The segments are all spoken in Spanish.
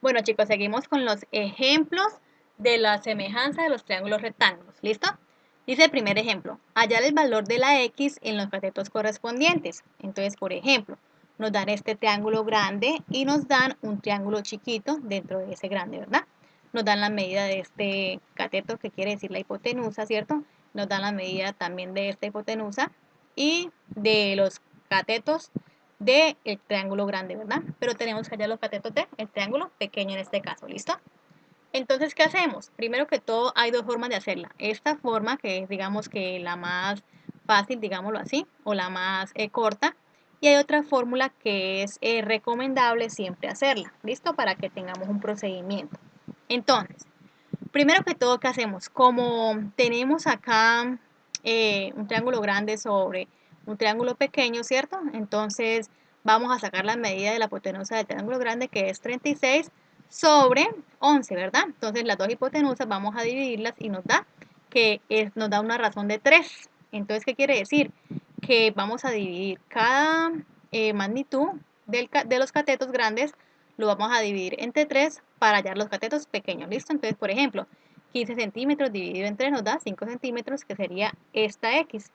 Bueno, chicos, seguimos con los ejemplos de la semejanza de los triángulos rectángulos. ¿Listo? Dice el primer ejemplo, hallar el valor de la X en los catetos correspondientes. Entonces, por ejemplo, nos dan este triángulo grande y nos dan un triángulo chiquito dentro de ese grande, ¿verdad? Nos dan la medida de este cateto, que quiere decir la hipotenusa, ¿cierto? Nos dan la medida también de esta hipotenusa y de los catetos del triángulo grande, ¿verdad? Pero tenemos que hallar los catetos del triángulo pequeño en este caso, ¿listo? Entonces, ¿qué hacemos? Primero que todo, hay dos formas de hacerla. Esta forma, que es, digamos, que la más fácil, digámoslo así, o la más corta. Y hay otra fórmula que es recomendable siempre hacerla, ¿listo? Para que tengamos un procedimiento. Entonces, primero que todo, ¿qué hacemos? Como tenemos acá un triángulo grande sobre un triángulo pequeño, ¿cierto? Entonces vamos a sacar la medida de la hipotenusa del triángulo grande, que es 36 sobre 11, ¿verdad? Entonces las dos hipotenusas vamos a dividirlas y nos da nos da una razón de 3. Entonces, ¿qué quiere decir? Que vamos a dividir cada magnitud de los catetos grandes, lo vamos a dividir entre 3 para hallar los catetos pequeños. ¿Listo? Entonces, por ejemplo, 15 centímetros dividido en 3 nos da 5 centímetros, que sería esta X.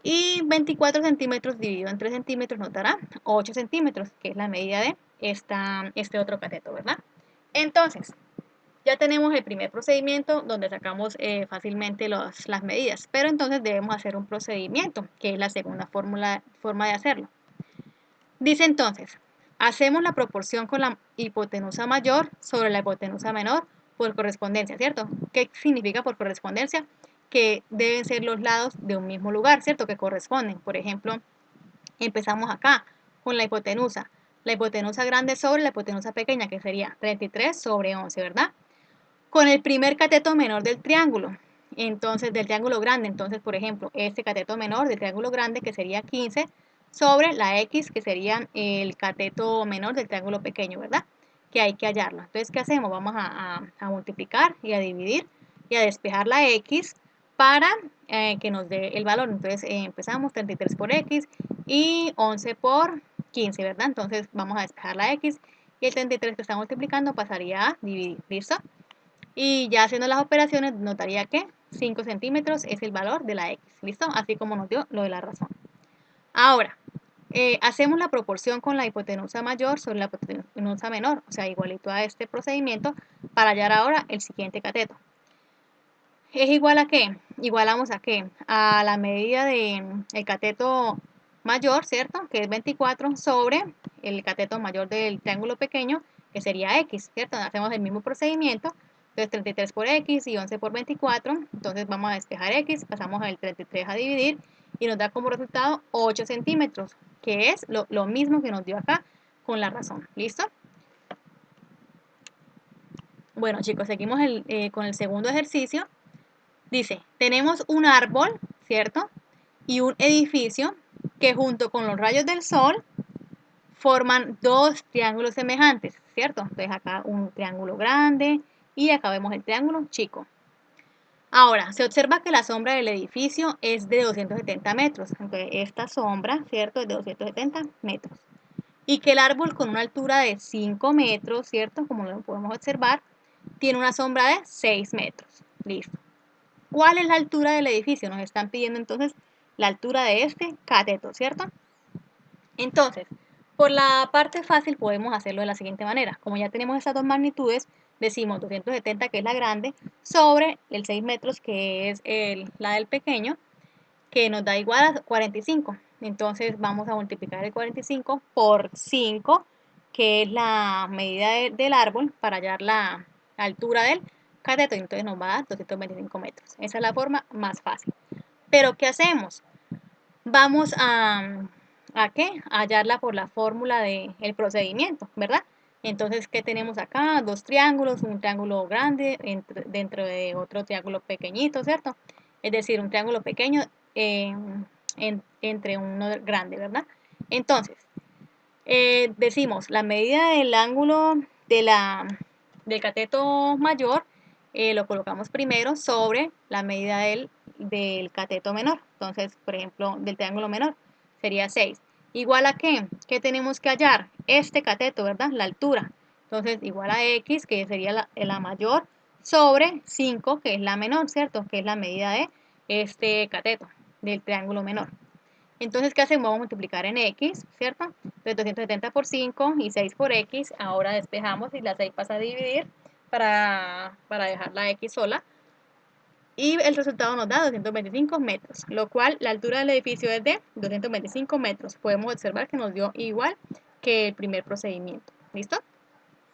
Y 24 centímetros dividido en 3 centímetros nos dará 8 centímetros, que es la medida de este otro cateto, ¿verdad? Entonces, ya tenemos el primer procedimiento donde sacamos fácilmente las medidas, pero entonces debemos hacer un procedimiento, que es la segunda forma de hacerlo. Dice entonces, hacemos la proporción con la hipotenusa mayor sobre la hipotenusa menor por correspondencia, ¿cierto? ¿Qué significa por correspondencia? Que deben ser los lados de un mismo lugar, ¿cierto? Que corresponden. Por ejemplo, empezamos acá con la hipotenusa grande sobre la hipotenusa pequeña, que sería 33 sobre 11, ¿verdad? Con el primer cateto menor del triángulo, entonces del triángulo grande, entonces por ejemplo, este cateto menor del triángulo grande, que sería 15, sobre la X, que sería el cateto menor del triángulo pequeño, ¿verdad? Que hay que hallarlo. Entonces, ¿qué hacemos? Vamos a multiplicar y a dividir y a despejar la X para que nos dé el valor. Entonces, empezamos 33 por X y 11 por 15, ¿verdad? Entonces, vamos a despejar la X y el 33 que está multiplicando pasaría a dividir. ¿Listo? Y ya haciendo las operaciones, notaría que 5 centímetros es el valor de la X. ¿Listo? Así como nos dio lo de la razón. Ahora, hacemos la proporción con la hipotenusa mayor sobre la hipotenusa menor, o sea, igualito a este procedimiento, para hallar ahora el siguiente cateto. ¿Es igual a qué? Igualamos a qué? A la medida del cateto mayor, ¿cierto? Que es 24 sobre el cateto mayor del triángulo pequeño, que sería X, ¿cierto? Hacemos el mismo procedimiento. Entonces 33 por X y 11 por 24. Entonces vamos a despejar X, pasamos al 33 a dividir y nos da como resultado 8 centímetros, que es lo mismo que nos dio acá con la razón. ¿Listo? Bueno, chicos, seguimos con el segundo ejercicio. Dice, tenemos un árbol, ¿cierto? Y un edificio que junto con los rayos del sol forman dos triángulos semejantes, ¿cierto? Entonces acá un triángulo grande y acá vemos el triángulo chico. Ahora, se observa que la sombra del edificio es de 270 metros. Entonces esta sombra, ¿cierto? Es de 270 metros. Y que el árbol con una altura de 5 metros, ¿cierto? Como lo podemos observar, tiene una sombra de 6 metros. Listo. ¿Cuál es la altura del edificio? Nos están pidiendo entonces la altura de este cateto, ¿cierto? Entonces, por la parte fácil podemos hacerlo de la siguiente manera. Como ya tenemos esas dos magnitudes, decimos 270, que es la grande, sobre el 6 metros, que es la del pequeño, que nos da igual a 45. Entonces vamos a multiplicar el 45 por 5, que es la medida del árbol, para hallar la altura del cateto. Entonces nos va a dar 225 metros. Esa es la forma más fácil. Pero ¿qué hacemos? Vamos ¿a qué? A hallarla por la fórmula del procedimiento, ¿verdad? Entonces, ¿qué tenemos acá? Dos triángulos, un triángulo grande dentro de otro triángulo pequeñito, ¿cierto? Es decir, un triángulo pequeño entre uno grande, ¿verdad? Entonces, decimos, la medida del ángulo del cateto mayor lo colocamos primero sobre la medida del cateto menor. Entonces, por ejemplo, del triángulo menor sería 6. ¿Igual a qué? ¿Qué tenemos que hallar? Este cateto, ¿verdad? La altura. Entonces, igual a X, que sería la mayor, sobre 5, que es la menor, ¿cierto? Que es la medida de este cateto, del triángulo menor. Entonces, ¿qué hacemos? Vamos a multiplicar en X, ¿cierto? Entonces, 270 por 5 y 6 por X. Ahora despejamos y la 6 pasa a dividir para dejar la X sola. Y el resultado nos da 225 metros, lo cual la altura del edificio es de 225 metros. Podemos observar que nos dio igual que el primer procedimiento. ¿Listo?